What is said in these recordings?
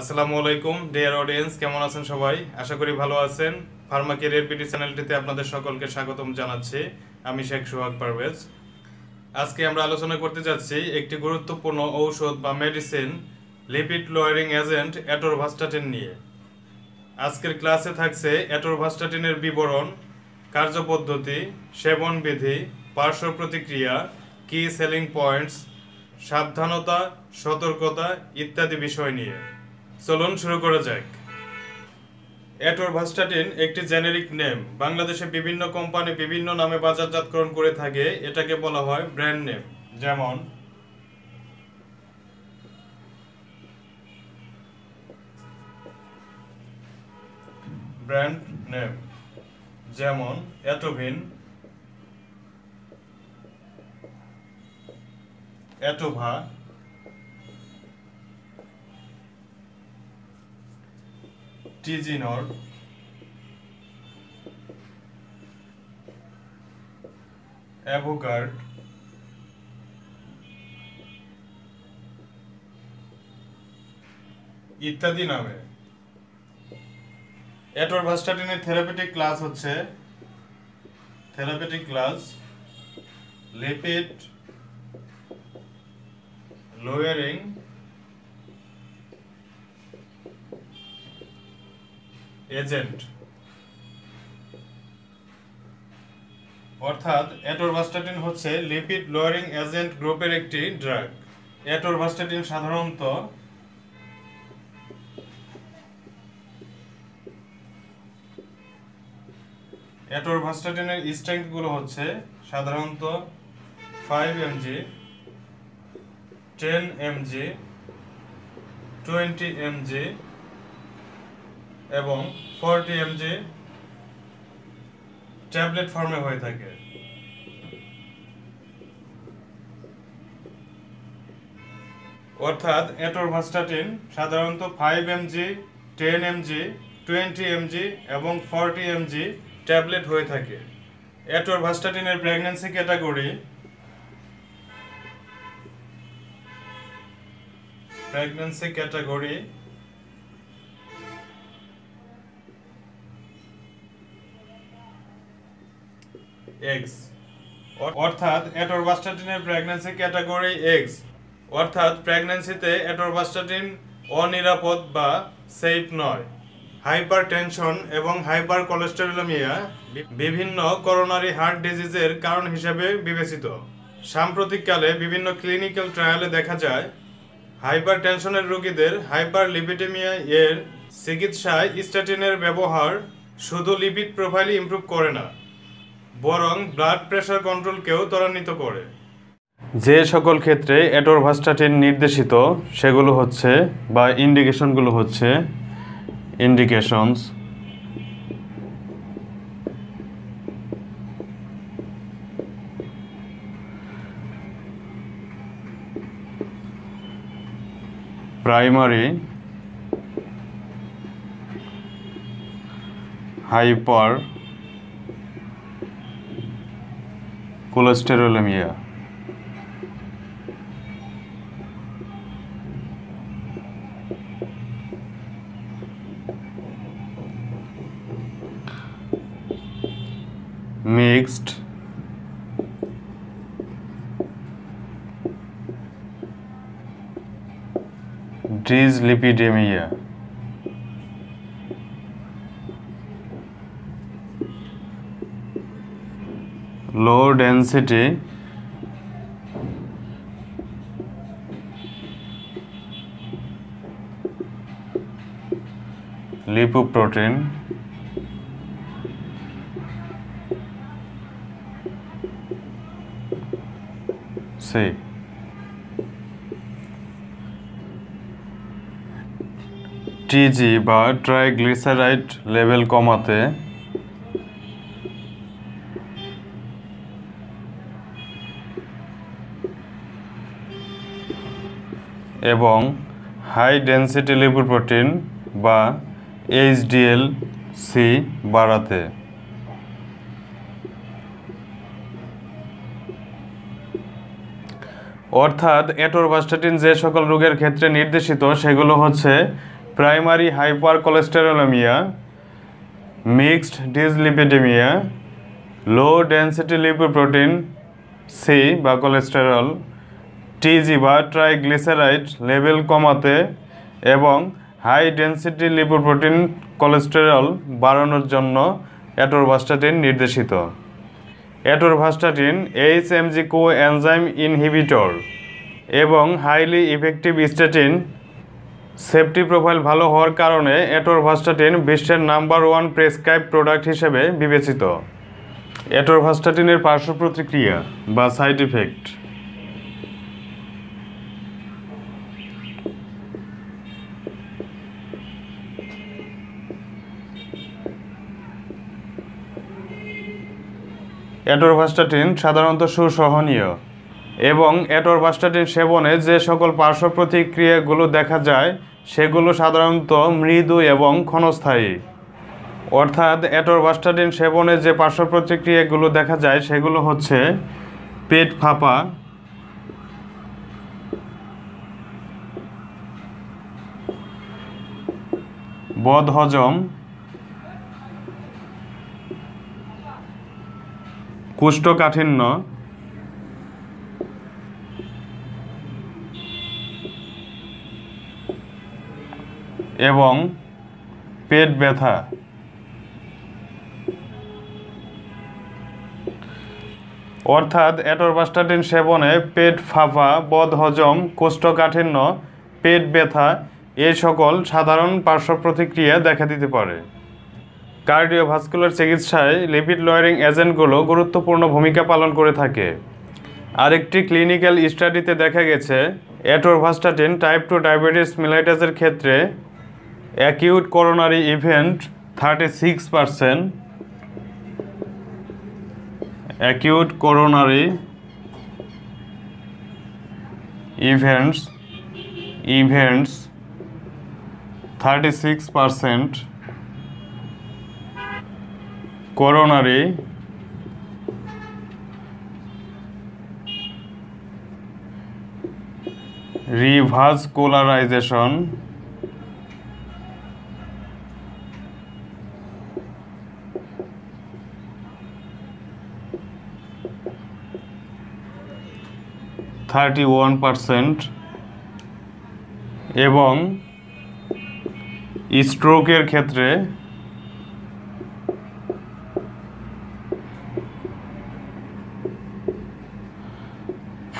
আসসালামু আলাইকুম dear audience, কেমন আছেন সবাই? আশা করি ভালো আছেন। ফার্মা কেরিয়ার বিডি চ্যানেলটিতে আপনাদের সকলকে স্বাগতম জানাচ্ছি। আমি শেখ সোহাগ পারভেজ। আজকে আমরা আলোচনা করতে যাচ্ছি একটি গুরুত্বপূর্ণ ঔষধ বা medicine, lipid lowering agent atorvastatin নিয়ে। আজকের ক্লাসে থাকছে অ্যাটোরভাস্টাটিনের বিবরণ, কার্যপদ্ধতি, সেবন বিধি, পার্শ্ব প্রতিক্রিয়া, কি সেলিং পয়েন্টস, সাবধানতা, সতর্কতা ইত্যাদি বিষয় নিয়ে। চলুন শুরু করা যাক। অ্যাটোরভাস্টাটিন একটি জেনেরিক নেম। বাংলাদেশে বিভিন্ন কোম্পানি বিভিন্ন নামে বাজারজাতকরণ করে থাকে। এটাকে বলা হয় ব্র্যান্ড নেম। যেমন ব্র্যান্ড নেম যেমন অ্যাটোভিন, অ্যাটোভা, টিজিনর, অ্যাভোগার্ড, ইত্যাদি নামে। অ্যাটোরভাস্টাটিনের থেরাপিউটিক ক্লাস হচ্ছে লিপিড লোয়ারিং এজেন্ট, অর্থাৎ অ্যাটোরভাস্টাটিন হচ্ছে লিপিড লোয়ারিং এজেন্ট গ্রুপের একটি ড্রাগ। অ্যাটোরভাস্টাটিন সাধারণত অ্যাটোরভাস্টাটিনের স্ট্রেংথগুলো হচ্ছে সাধারণত 5 mg, 10 mg, 20 mg এবং 40 mg ট্যাবলেট ফর্মে হয়ে থাকে। অর্থাৎ অ্যাটোরভাস্টাটিন সাধারণত 5 mg, 10 mg, 20 mg এবং 40 mg ট্যাবলেট হয়ে থাকে। অ্যাটোরভাস্টাটিনের প্রেগন্যান্সি ক্যাটাগরি এক্স, অর্থাৎ অ্যাটোরভাস্টাটিনের প্রেগন্যান্সি ক্যাটাগরি এক্স, অর্থাৎ প্রেগন্যান্সিতে অ্যাটোরভাস্টাটিন অনিরাপদ বা সেফ নয়। হাইপারটেনশন এবং হাইপার কোলেস্টেরোলেমিয়া বিভিন্ন করোনারি হার্ট ডিজিজের কারণ হিসেবে বিবেচিত। সাম্প্রতিককালে বিভিন্ন ক্লিনিক্যাল ট্রায়ালে দেখা যায় হাইপারটেনশনের রোগীদের হাইপারলিপিডেমিয়া এর চিকিৎসায় স্ট্যাটিনের ব্যবহার শুধু লিপিড প্রোফাইল ইমপ্রুভ করে না, বরং ব্লাড প্রেশার কন্ট্রোলকেও ত্বরান্বিত করে। যে সকল ক্ষেত্রে অ্যাটোরভাস্টাটিন নির্দেশিত সেগুলো হচ্ছে বা ইন্ডিকেশনগুলো হচ্ছে indications, primary hypercholesterolemia, mixed dyslipidemia, low density lipoprotein, C. TG বা ট্রাইগ্লিসারাইড লেভেল কমাতে এবং হাই ডেন্সিটি লিপোপ্রোটিন বা এইচডিএল-সি বাড়াতে। অর্থাৎ অ্যাটোরভাস্টাটিন যে সকল রোগের ক্ষেত্রে নির্দেশিত সেগুলো হচ্ছে primary hypercholesterolemia, mixed dyslipidemia, low density lipoprotein C বা কোলেস্টেরল, টিজি বা ট্রাইগ্লিসারাইড লেভেল কমাতে এবং হাই ডেন্সিটি লিপোপ্রোটিন কোলেস্টেরল বাড়ানোর জন্য অ্যাটোরভাস্টাটিন নির্দেশিত। অ্যাটোরভাস্টাটিন এইচএমজি কোএনজাইম ইনহিবিটর এবং highly effective statin safety profile ভালো হওয়ার কারণে অ্যাটোরভাস্টাটিন বিশ্বের নাম্বার 1 প্রেসক্রাইব প্রোডাক্ট হিসেবে বিবেচিত। অ্যাটোরভাস্টাটিনের পার্শ্ব প্রতিক্রিয়া বা সাইড ইফেক্ট। অ্যাটোরভাস্টাটিন সাধারণত সুসহনীয় এবং অ্যাটোরভাস্টাটিন সেবনে যে সকল পার্শ্ব প্রতিক্রিয়াগুলো দেখা যায় সেগুলো সাধারণত মৃদু এবং ক্ষণস্থায়ী। অর্থাৎ অ্যাটোরভাস্টাটিন সেবনে যে পার্শ্ব প্রতিক্রিয়াগুলো দেখা যায় সেগুলো হচ্ছে পেট ফাঁপা, বদহজম, কোষ্ঠকাঠিন্য, এবং পেট ব্যথা। অর্থাৎ অ্যাটোরভাস্টাটিন সেবনে পেট ফাঁপা, বদহজম, কোষ্ঠকাঠিন্য, পেট ব্যথা এই সকল সাধারণ পার্শ্ব প্রতিক্রিয়া দেখা দিতে পারে। কার্ডিওভাস্কুলার চিকিৎসায় লিপিড লয়ারিং এজেন্টগুলো গুরুত্বপূর্ণ ভূমিকা পালন করে থাকে। আরেকটি ক্লিনিক্যাল স্টাডিতে দেখা গেছে অ্যাটোরভাস্টাটিন টাইপ 2 ডায়াবেটিস মেলাইটাসের ক্ষেত্রে acute coronary event 36%, acute coronary events 36%, coronary revascularisation 31% এবং স্ট্রোকের ক্ষেত্রে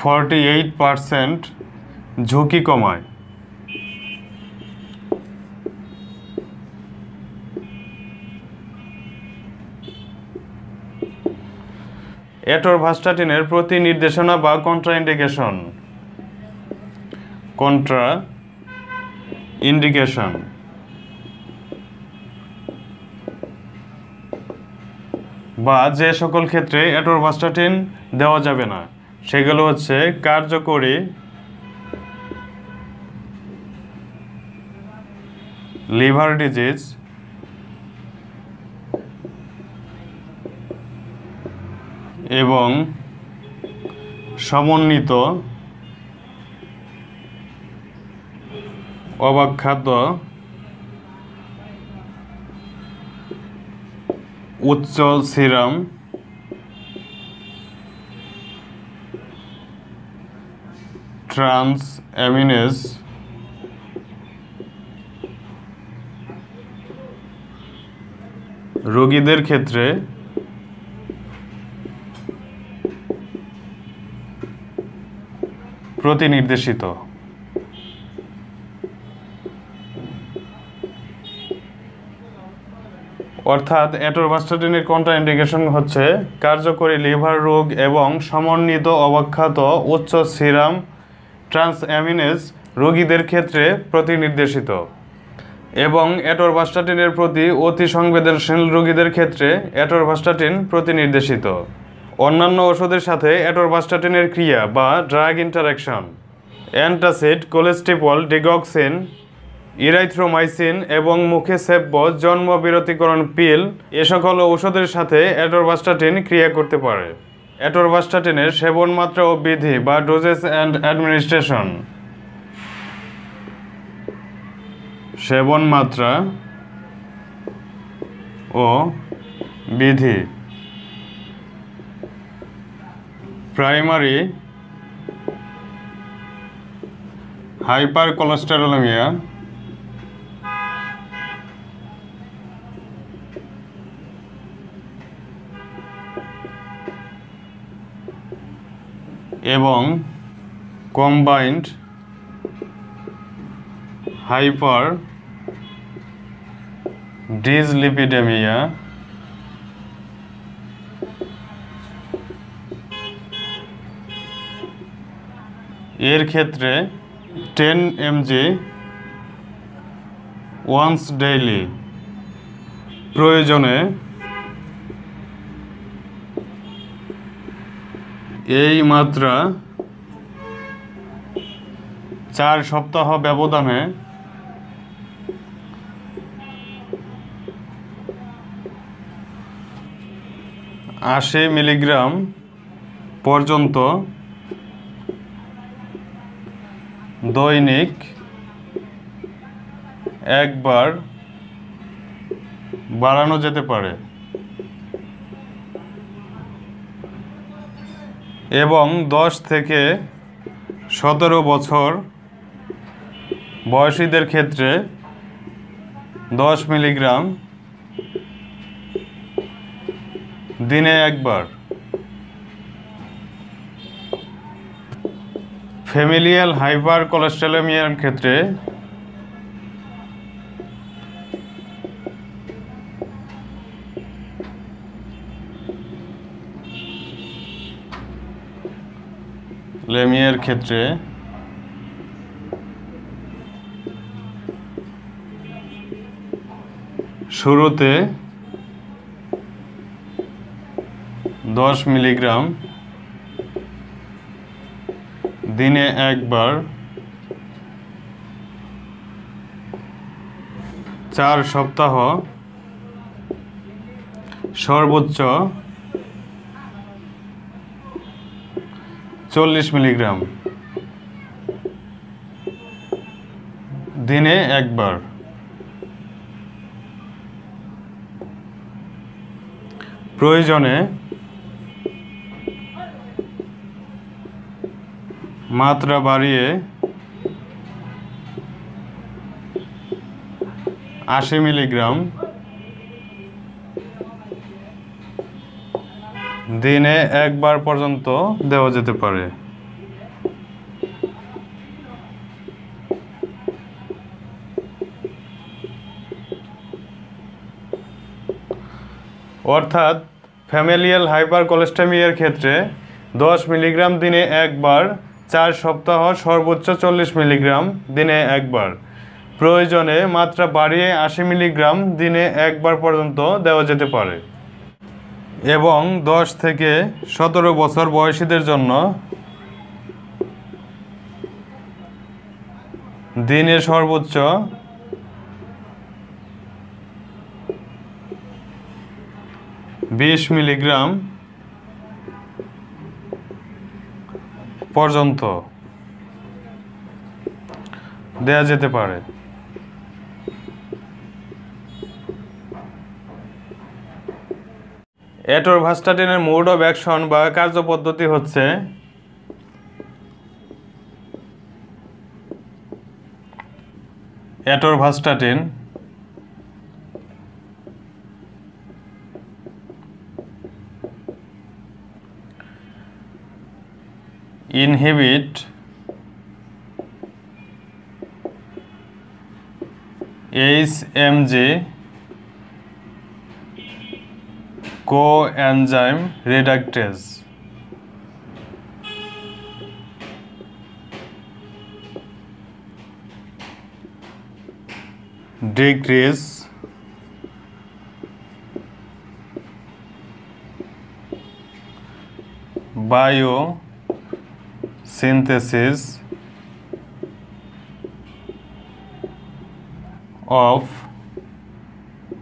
48% ঝুঁকি কমায়। অ্যাটোরভাস্টাটিনের প্রতি নির্দেশনা বা কন্ট্রাইন্ডিকেশন। বা যে সকল ক্ষেত্রে অ্যাটোরভাস্টাটিন দেওয়া যাবে না সেগুলো হচ্ছে কার্যকরী লিভার ডিজিজ, এবং সমন্বিত অবাক্ষাদ্য উচ্চ সিরাম ট্রান্স অ্যামিনেজ রোগীদের ক্ষেত্রে প্রতিনির্দেশিত। অর্থাৎ অ্যাটোরভাস্টাটিনের কন্ট্রাইন্ডিকেশন হচ্ছে কার্যকরী লিভার রোগ এবং সমন্বিত অবাক্ষাত উচ্চ সিরাম ট্রান্সঅ্যামিনেজ রোগীদের ক্ষেত্রে প্রতিনির্দেশিত এবং অ্যাটোরভাস্টাটিনের প্রতি অতি সংবেদনশীল রোগীদের ক্ষেত্রে অ্যাটোরভাস্টাটিন প্রতিনির্দেশিত। অন্যান্য ওষুধের সাথে অ্যাটোরভাস্টাটিনের ক্রিয়া বা drug interaction antacid, colestipol, digoxin, erythromycin এবং মুখে সেব্য জন্ম বিরতিকরণ পিল এ সকল ঔষধের সাথে অ্যাটোরভাস্টাটিন ক্রিয়া করতে পারে। অ্যাটোরভাস্টাটিনের সেবন মাত্রা ও বিধি বা ডোজেস অ্যান্ড অ্যাডমিনিস্ট্রেশন। সেবন মাত্রা ও বিধি। প্রাইমারি হাইপারকোলেস্টেরোলেমিয়া এবং কম্বাইন্ড হাইপার ডিসলিপিডেমিয়া এর ক্ষেত্রে 10 mg ওয়ান্স ডেইলি, প্রয়োজনে এই মাত্রা 4 সপ্তাহ ব্যবধানে 80 মিলিগ্রাম পর্যন্ত দৈনিক একবার বাড়ানো যেতে পারে এবং 10 থেকে 17 বছর বয়সীদের ক্ষেত্রে 10 মিলিগ্রাম দিনে একবার। ফ্যামিলিয়াল হাইপারকোলেস্টেরোলেমিয়ার ক্ষেত্রে শুরুতে 10 মিলিগ্রাম দিনে একবার 4 সপ্তাহ সর্বোচ্চ 40 মিলিগ্রাম দিনে একবার। প্রয়োজনে মাত্রা বাড়িয়ে 80 মিলিগ্রাম দিনে একবার পর্যন্ত দেওয়া যেতে পারে। অর্থাৎ ফ্যামিলিয়াল হাইপারকোলেস্টেমিয়ার ক্ষেত্রে 10 মিলিগ্রাম দিনে একবার 4 সপ্তাহ সর্বোচ্চ 40 মিলিগ্রাম দিনে একবার। প্রয়োজনে মাত্রা বাড়িয়ে 80 মিলিগ্রাম দিনে একবার পর্যন্ত দেওয়া যেতে পারে এবং 10 থেকে 17 বছর বয়সীদের জন্য দিনে সর্বোচ্চ 20 মিলিগ্রাম পর্যন্ত দেয়া যেতে পারে। অ্যাটরভাস্টাটিনের মোড অফ অ্যাকশন বা কার্যপদ্ধতি হচ্ছে অ্যাটরভাস্টাটিন inhibit HMG coenzyme reductase decrease biosynthesis of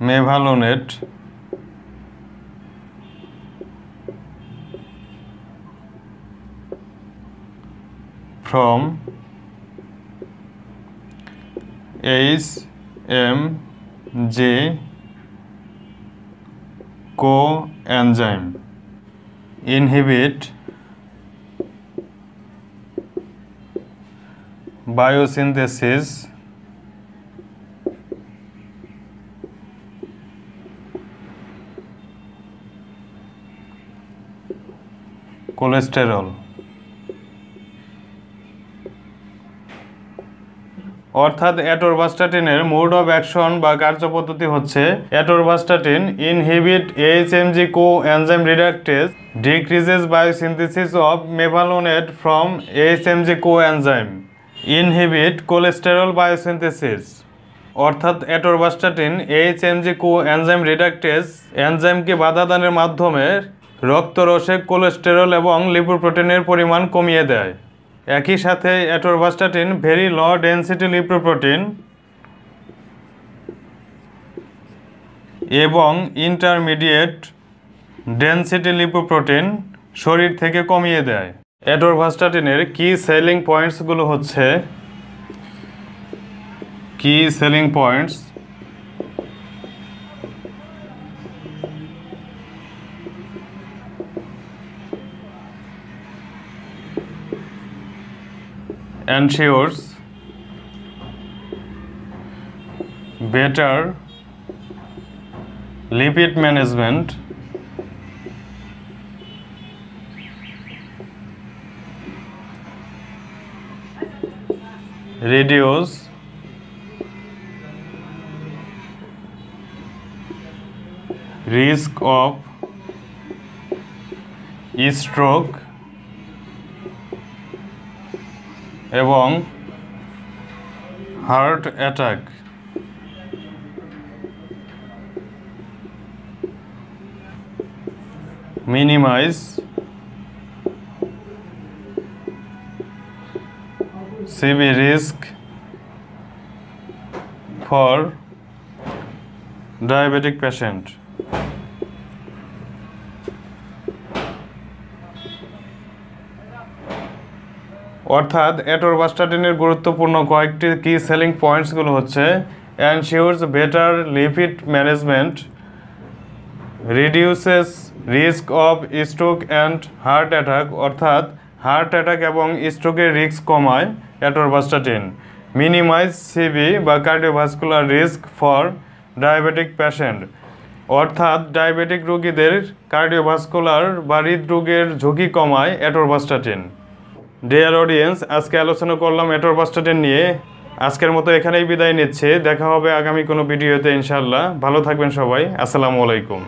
mevalonate from AMG coenzyme inhibit biosynthesis cholesterol। অর্থাৎ অ্যাটোরভাস্টাটিনের মোড অফ অ্যাকশন বা কার্যপদ্ধতি হচ্ছে atorvastatin inhibit AHMG coenzyme reductase decreases biosynthesis of mevalonate from AHMG coenzyme inhibit cholesterol biosynthesis। অর্থাৎ atorvastatin AHMG coenzyme reductase এনজাইমকে বাধা দানের মাধ্যমে রক্তরসে cholesterol এবং লিপোপ্রোটিনের পরিমাণ কমিয়ে দেয়। একই সাথে atorvastatin very low density lipoprotein এবং ইন্টারমিডিয়েট ডেনসিটি লিপোপ্রোটিন শরীর থেকে কমিয়ে দেয়। অ্যাটোরভাস্টাটিনের কি সেলিং পয়েন্টসগুলো হচ্ছে কি selling points ensures better lipid management, reduce risk of stroke এবং heart attack. Minimize CV risk for diabetic patient. অর্থাৎ অ্যাটোরভাস্টাটিনের গুরুত্বপূর্ণ কয়েকটি কি সেলিং পয়েন্টসগুলো হচ্ছে ensures better lipid management, reduces risk of stroke and heart attack, অর্থাৎ হার্ট অ্যাটাক এবং স্ট্রোকের রিস্ক কমায় অ্যাটোরভাস্টাটিন। মিনিমাইজ সিবি বা cardiovascular risk for diabetic patient, অর্থাৎ ডায়াবেটিক রোগীদের কার্ডিওভাস্কুলার বা হৃদরোগের ঝুঁকি কমায় অ্যাটোরভাস্টাটিন। ডিয়ার অডিয়েন্স, আজকে আলোচনা করলাম অ্যাটোরভাস্টাটিন নিয়ে। আজকের মতো এখানেই বিদায় নিচ্ছে। দেখা হবে আগামী কোনো ভিডিওতে ইনশাআল্লাহ। ভালো থাকবেন সবাই। আসসালামু আলাইকুম।